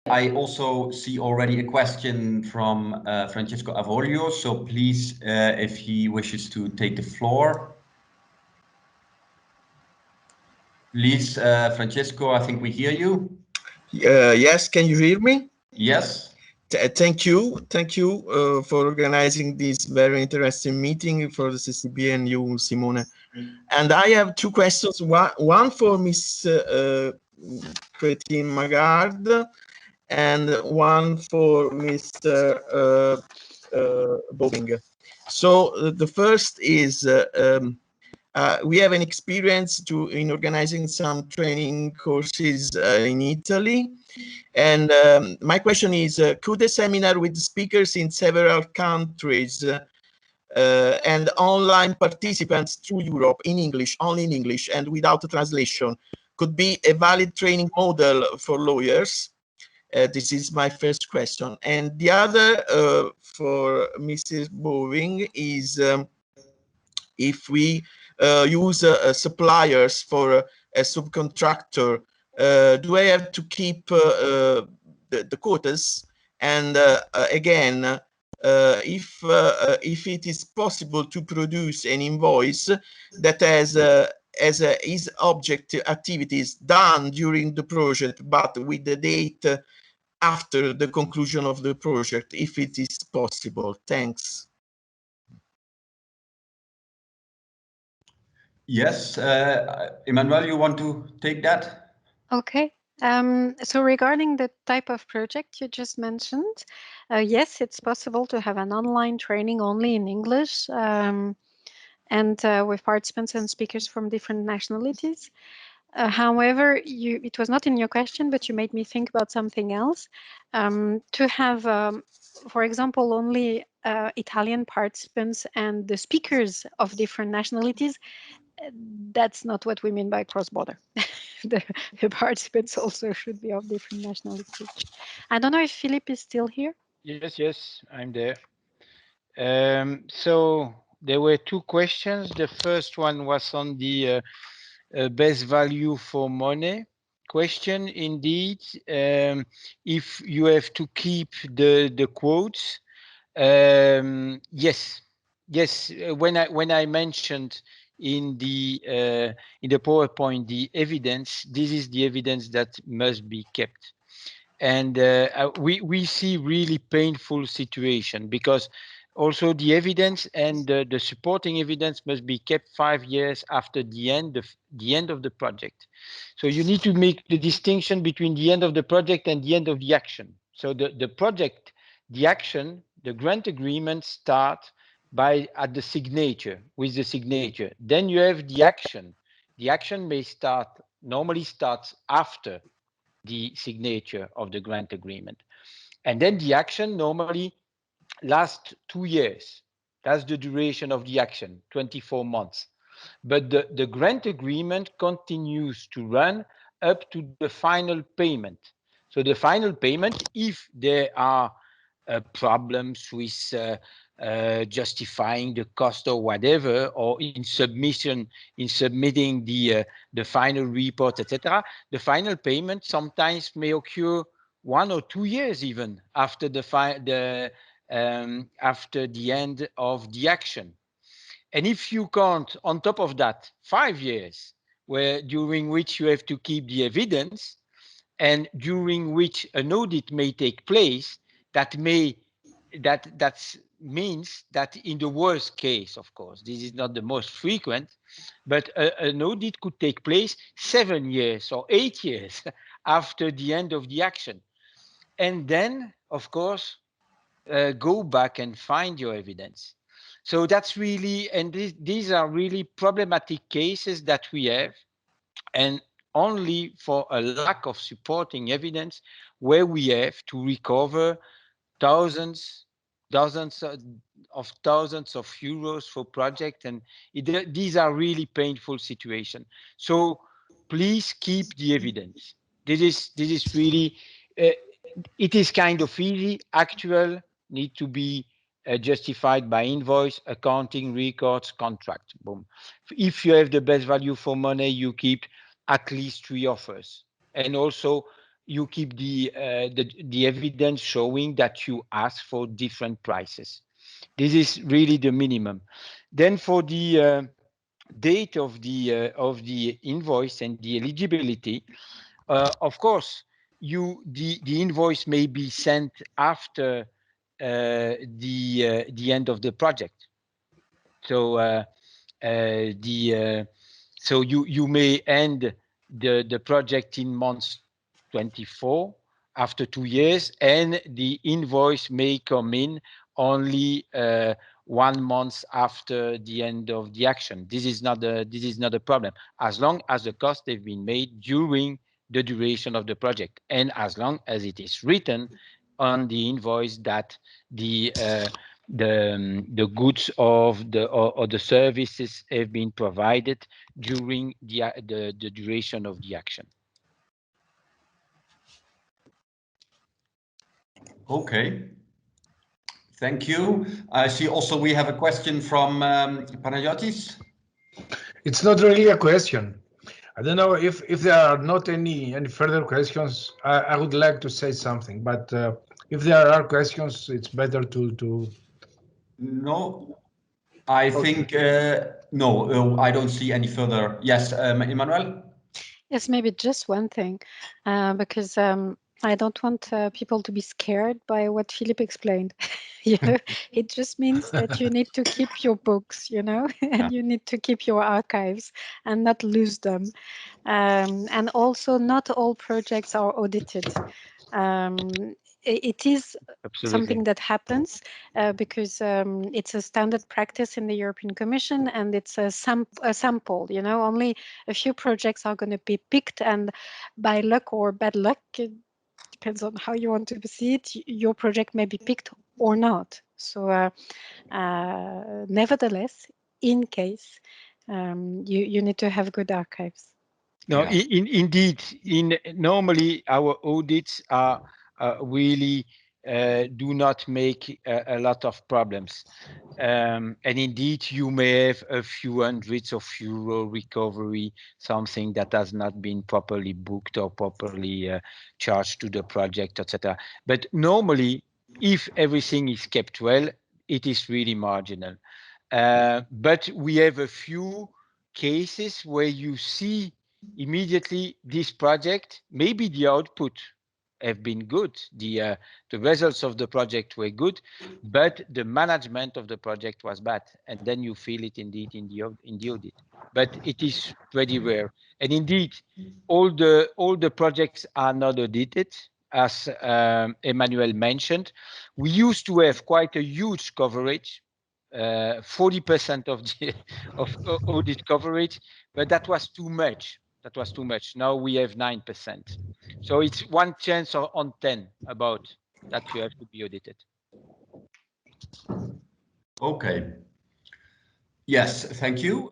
I also see already a question from Francesco Avoglio. So please, if he wishes to take the floor. Please, Francesco, I think we hear you. Yes, can you hear me? Yes. Thank you for organizing this very interesting meeting for the CCBE and you, Simone. And I have two questions. One for Ms. Cretin Magard and one for Mr. Bowing. So the first is we have an experience in organizing some training courses in Italy. And my question is, could a seminar with speakers in several countries and online participants through Europe in English, only in English and without a translation, could be a valid training model for lawyers? This is my first question. And the other for Mrs. Bowing is if we use suppliers for a subcontractor, do I have to keep the quotas? And again, if it is possible to produce an invoice that has is object activities done during the project, but with the date after the conclusion of the project, if it is possible. Thanks. Yes, Emmanuel, you want to take that? Okay. So regarding the type of project you just mentioned, yes, it's possible to have an online training only in English and with participants and speakers from different nationalities. However, it was not in your question, but you made me think about something else. To have, for example, only Italian participants and the speakers of different nationalities, that's not what we mean by cross-border. the participants also should be of different nationalities. I don't know if Philippe is still here. Yes, I'm there. So there were two questions. The first one was on the best value for money question. Indeed, if you have to keep the quotes, yes. When I mentioned in the PowerPoint the evidence, this is the evidence that must be kept. And we see really painful situation because also the evidence and the supporting evidence must be kept 5 years after the end of the project. So you need to make the distinction between the end of the project and the end of the action. So the project, the action, the grant agreement start at the signature, with the signature. Then you have the action. The action normally starts after the signature of the grant agreement. And then the action normally lasts 2 years. That's the duration of the action, 24 months. But the grant agreement continues to run up to the final payment. So the final payment, if there are problems with justifying the cost or whatever, or in submitting the final report, etc., the final payment sometimes may occur 1 or 2 years even after after the end of the action. And if you count on top of that 5 years, during which you have to keep the evidence, and during which an audit may take place, that means that in the worst case, of course, this is not the most frequent, but an audit could take place 7 years or 8 years after the end of the action. And then, of course, go back and find your evidence. So that's really, and these are really problematic cases that we have, and only for a lack of supporting evidence where we have to recover dozens of thousands of euros for project, and these are really painful situations. So please keep the evidence. This is really it is kind of easy. Actual need to be justified by invoice, accounting, records, contract. Boom. If you have the best value for money, you keep at least 3 offers. And also you keep the evidence showing that you ask for different prices. This is really the minimum. Then for the date of the invoice and the eligibility, of course, the invoice may be sent after the end of the project. So so you may end the project in month 24 after 2 years, and the invoice may come in only 1 month after the end of the action. This is not a problem, as long as the costs have been made during the duration of the project, and as long as it is written on the invoice that the goods or the services have been provided during the duration of the action. Okay. Thank you. I see also we have a question from Panayotis. It's not really a question. I don't know if there are not any further questions. I would like to say something, but if there are questions, it's better to. No, I think no. I don't see any further. Yes, Emmanuel. Yes, maybe just one thing, because I don't want people to be scared by what Philippe explained. You know, it just means that you need to keep your books, you know, and you need to keep your archives and not lose them. And also, not all projects are audited. It is something that happens because it's a standard practice in the European Commission, and it's a sample, you know, only a few projects are going to be picked, and by luck or bad luck, it depends on how you want to see it, your project may be picked or not. So nevertheless, in case, you need to have good archives. No, indeed. Normally our audits are really do not make a lot of problems, and indeed you may have a few hundreds of euro recovery, something that has not been properly booked or properly charged to the project, etc. But normally, if everything is kept well, it is really marginal. But we have a few cases where you see immediately this project, maybe the output have been good, the results of the project were good, but the management of the project was bad, and then you feel it indeed in the audit. But it is pretty rare, and indeed all the projects are not audited, as Emmanuel mentioned. We used to have quite a huge coverage, 40% of the audit coverage, but that was too much. That was too much. Now we have 9%. So it's one chance on 10 about that you have to be audited. Okay. Yes, thank you.